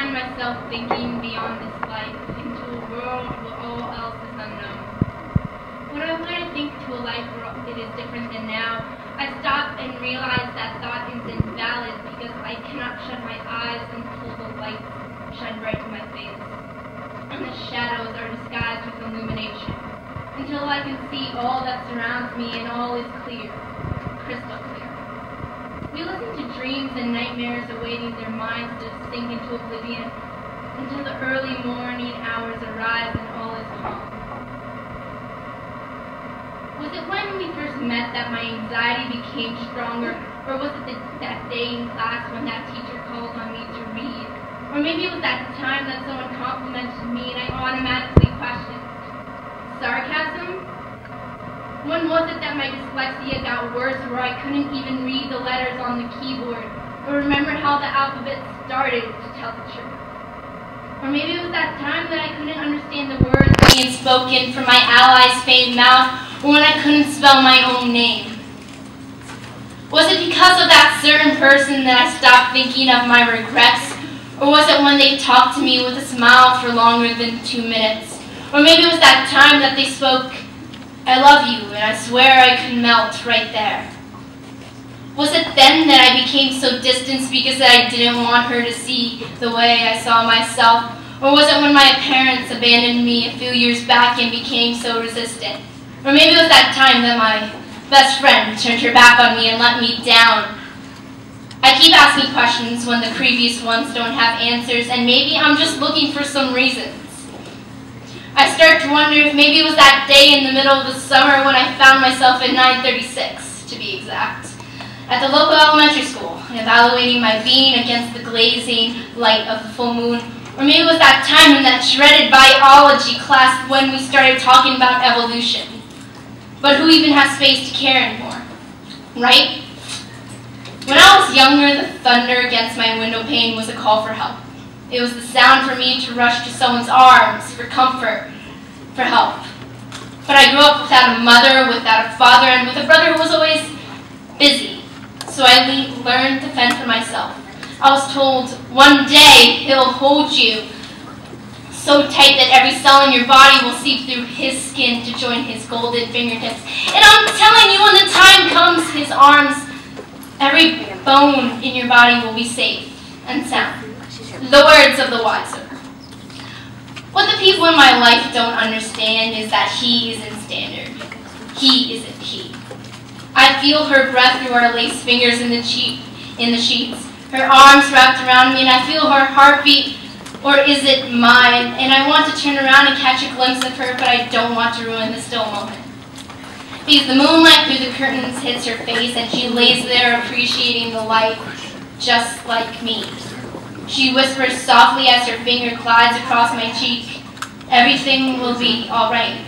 find myself thinking beyond this life into a world where all else is unknown. When I want to think to a life where it is different than now, I stop and realize that thought is invalid because I cannot shut my eyes until the light shine bright in my face, and the shadows are disguised with illumination, until I can see all that surrounds me and all is clear, crystal clear. We listen to dreams and nightmares awaiting their minds to sink into oblivion until the early morning hours arise and all is calm. Was it when we first met that my anxiety became stronger, or was it that day in class when that teacher called on me to read? Or maybe it was that time that someone complimented me and I automatically questioned. Sarcasm? When was it that my dyslexia got worse where I couldn't even read the letters on the keyboard, or remember how the alphabet started, to tell the truth? Or maybe it was that time that I couldn't understand the words being spoken from my ally's feigned mouth, or when I couldn't spell my own name. Was it because of that certain person that I stopped thinking of my regrets, or was it when they talked to me with a smile for longer than 2 minutes? Or maybe it was that time that they spoke, "I love you," and I swear I could melt right there. Was it then that I became so distant because I didn't want her to see the way I saw myself? Or was it when my parents abandoned me a few years back and became so resistant? Or maybe it was that time that my best friend turned her back on me and let me down. I keep asking questions when the previous ones don't have answers, and maybe I'm just looking for some reasons. I start to wonder if maybe it was that day in the middle of the summer when I found myself at 9:36, to be exact, at the local elementary school, evaluating my being against the glazing light of the full moon. Or maybe it was that time in that shredded biology class when we started talking about evolution. But who even has space to care anymore, right? When I was younger, the thunder against my window pane was a call for help. It was the sound for me to rush to someone's arms for comfort, for help. But I grew up without a mother, without a father, and with a brother who was always busy. So I learned to fend for myself. I was told, one day he'll hold you so tight that every cell in your body will seep through his skin to join his golden fingertips. And I'm telling you, when the time comes, his arms, every bone in your body will be safe and sound. The words of the wiser. What the people in my life don't understand is that he isn't standard. He isn't he. I feel her breath through our lace fingers in the sheets, her arms wrapped around me, and I feel her heartbeat. Or is it mine? And I want to turn around and catch a glimpse of her, but I don't want to ruin the still moment. Because the moonlight through the curtains hits her face, and she lays there appreciating the light, just like me. She whispers softly as her finger glides across my cheek, "Everything will be all right."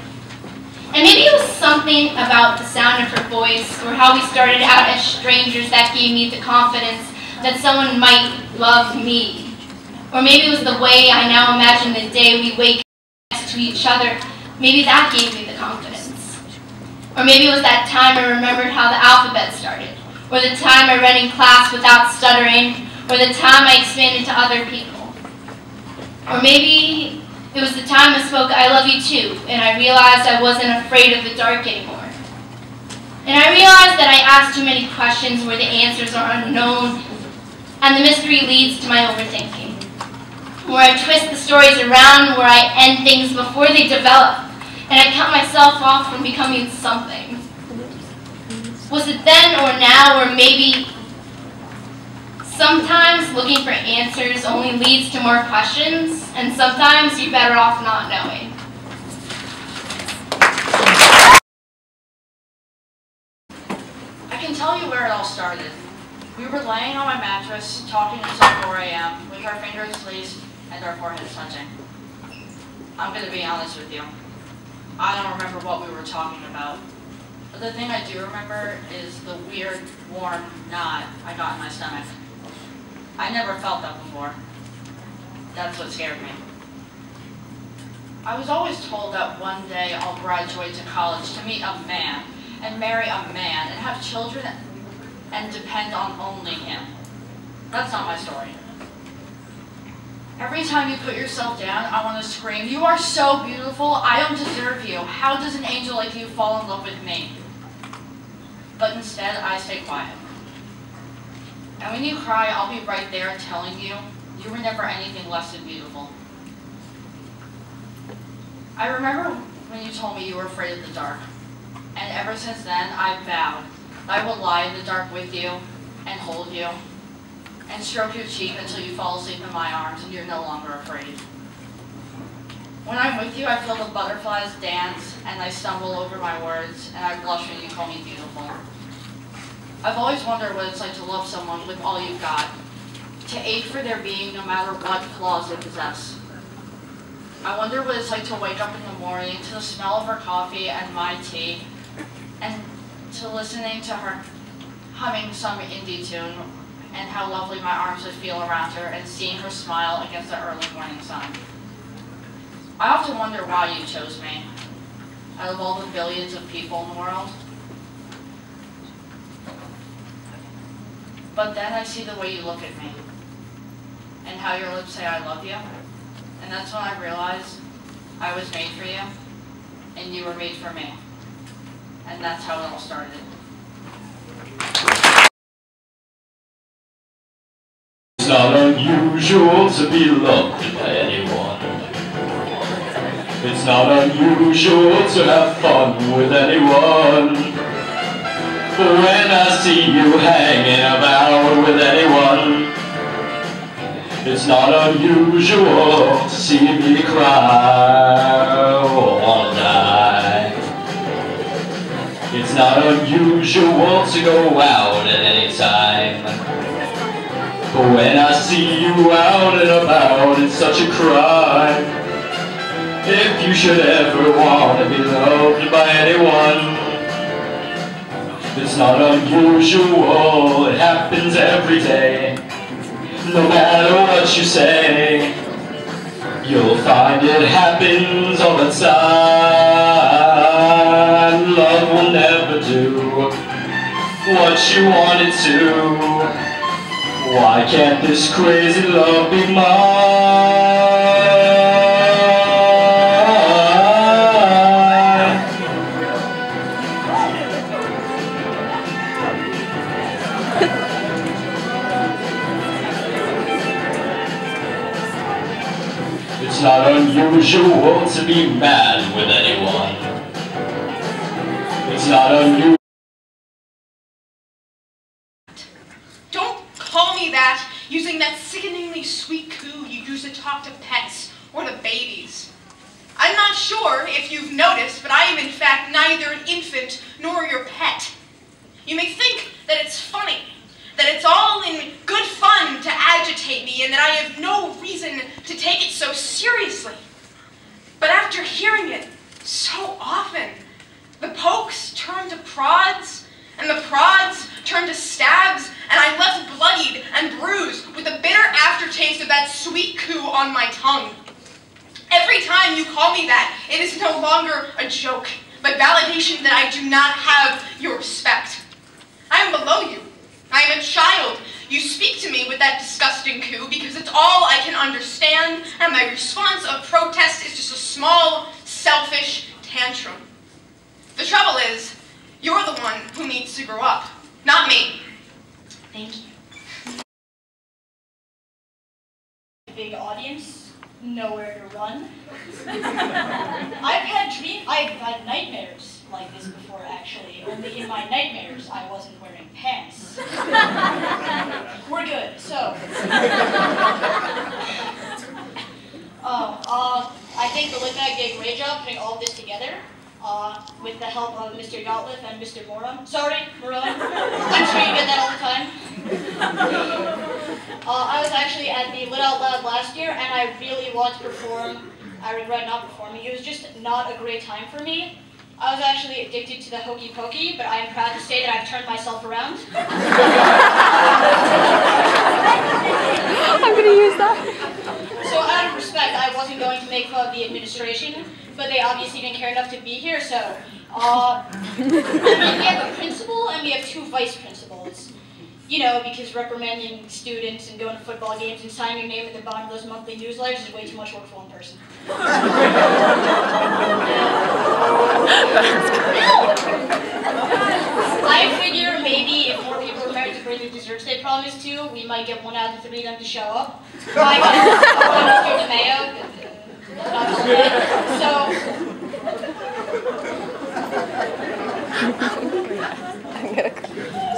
And maybe it was something about the sound of her voice, or how we started out as strangers, that gave me the confidence that someone might love me. Or maybe it was the way I now imagine the day we wake next to each other. Maybe that gave me the confidence. Or maybe it was that time I remembered how the alphabet started. Or the time I read in class without stuttering. Or the time I expanded to other people. Or maybe it was the time I spoke, "I love you too," and I realized I wasn't afraid of the dark anymore. And I realized that I asked too many questions where the answers are unknown, and the mystery leads to my overthinking. Where I twist the stories around, where I end things before they develop, and I cut myself off from becoming something. Was it then or now, or maybe sometimes looking for answers only leads to more questions, and sometimes you're better off not knowing. I can tell you where it all started. We were laying on my mattress, talking until 4 a.m., with our fingers laced and our foreheads touching. I'm going to be honest with you. I don't remember what we were talking about. But the thing I do remember is the weird, warm knot I got in my stomach. I never felt that before. That's what scared me. I was always told that one day I'll graduate to college to meet a man, and marry a man, and have children, and depend on only him. That's not my story. Every time you put yourself down, I want to scream, "You are so beautiful, I don't deserve you. How does an angel like you fall in love with me?" But instead, I stay quiet. And when you cry, I'll be right there telling you, you were never anything less than beautiful. I remember when you told me you were afraid of the dark. And ever since then, I've vowed I will lie in the dark with you and hold you and stroke your cheek until you fall asleep in my arms and you're no longer afraid. When I'm with you, I feel the butterflies dance and I stumble over my words and I blush when you call me beautiful. I've always wondered what it's like to love someone with all you've got, to ache for their being no matter what flaws they possess. I wonder what it's like to wake up in the morning to the smell of her coffee and my tea, and to listening to her humming some indie tune, and how lovely my arms would feel around her, and seeing her smile against the early morning sun. I often wonder why you chose me, out of all the billions of people in the world. But then I see the way you look at me, and how your lips say I love you, and that's when I realize I was made for you, and you were made for me. And that's how it all started. It's not unusual to be loved by anyone. It's not unusual to have fun with anyone. But when I see you hanging about with anyone, it's not unusual to see me cry or wanna die. It's not unusual to go out at any time. But when I see you out and about, it's such a crime. If you should ever want to be loved by anyone, it's not unusual, it happens every day. No matter what you say, you'll find it happens all the time. Love will never do what you want it to. Why can't this crazy love be mine? It's not unusual to be mad with anyone. It's not unusual. Call me that, using that sickeningly sweet coo you use to talk to pets or to babies. I'm not sure if you've noticed, but I am in fact neither an infant nor your pet. You may think that it's funny, that it's all in good fun to agitate me, and that I have no reason to take it so seriously. But after hearing it so often, the pokes turn to prods, and the prods turn to stabs, and I'm left bloodied and bruised with the bitter aftertaste of that sweet coo on my tongue. Every time you call me that, it is no longer a joke, but validation that I do not have your respect. I am below you. I am a child. You speak to me with that disgusting coo because it's all I can understand, and my response of protest is just a small, selfish tantrum. The trouble is, you're the one who needs to grow up, not me. Thank you. Big audience, nowhere to run. I've had nightmares like this before, actually. Only in my nightmares, I wasn't wearing pants. We're good. So, I think the Litmag did a great job putting all of this together. With the help of Mr. Yotliff and Mr. Morum. Sorry, Morum. I'm sure you get that all the time. I was actually at the Lit Out Loud last year, and I really wanted to perform. I regret not performing. It was just not a great time for me. I was actually addicted to the hokey pokey, but I am proud to say that I've turned myself around. I'm going to use that. So out of respect, I wasn't going to make fun of the administration, but they obviously didn't care enough to be here, so, we have a principal and we have two vice principals. You know, because reprimanding students and going to football games and signing your name at the bottom of those monthly newsletters is way too much work for one person. I figure maybe if more people remember to bring the desserts they promised to, we might get 1 out of 3 of them to show up. I guess Mr.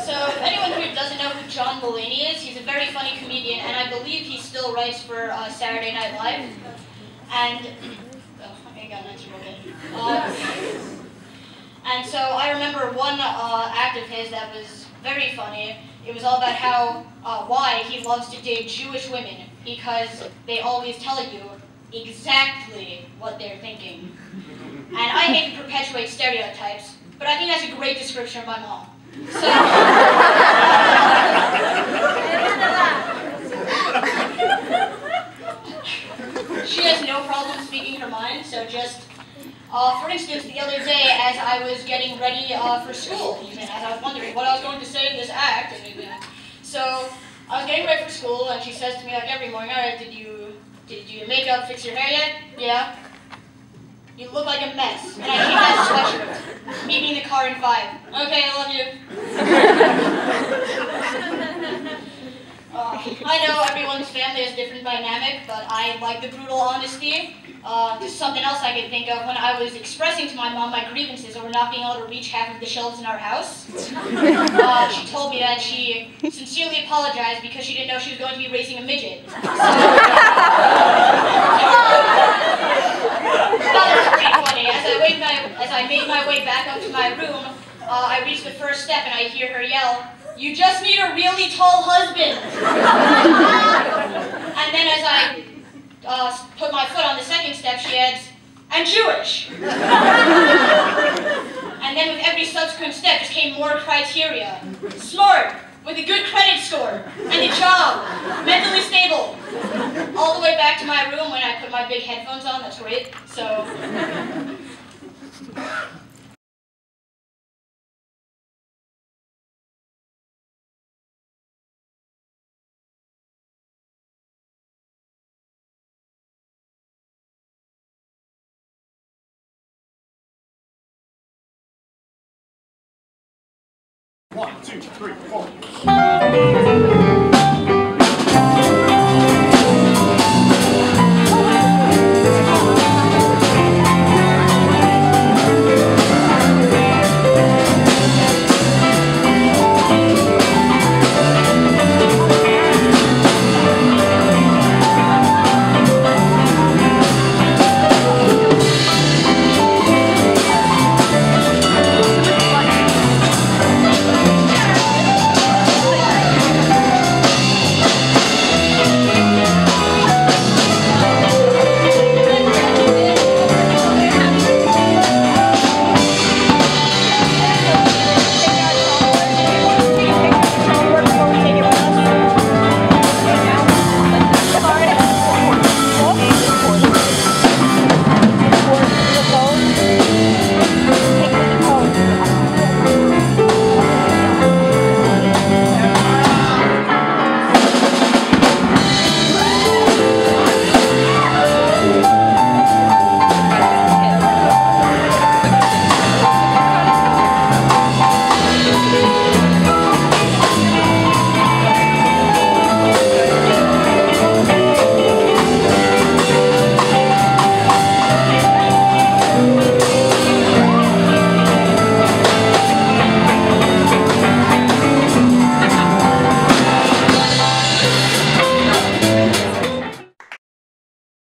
So if anyone here doesn't know who John Mulaney is, he's a very funny comedian, and I believe he still writes for Saturday Night Live. And I got an answer and so I remember one act of his that was very funny. It was all about how why he loves to date Jewish women, because they always tell you exactly what they're thinking. And I hate to perpetuate stereotypes, but I think that's a great description of my mom. So, she has no problem speaking her mind, so just, for instance, the other day as I was getting ready for school, even as I was wondering what I was going to say in this act, so I was getting ready for school, and she says to me like every morning, "Alright, did you do your makeup, fix your hair yet?" "Yeah." "You look like a mess." And I hate that sweatshirt. "Meet me in the car in 5. "Okay, I love you." I know everyone's family has different dynamic, but I like the brutal honesty. Just something else I could think of when I was expressing to my mom my grievances over not being able to reach half of the shelves in our house. She told me that she sincerely apologized because she didn't know she was going to be raising a midget. So, that was pretty funny. As I made my way back up to my room, I reached the first step and I hear her yell, "You just need a really tall husband." And then as I put my foot on the second step, she adds, "And Jewish." And then with every subsequent step just came more criteria. Smart, with a good credit score, and a job, mentally stable. All the way back to my room when I put my big headphones on, that's great, so. One, two, three, four.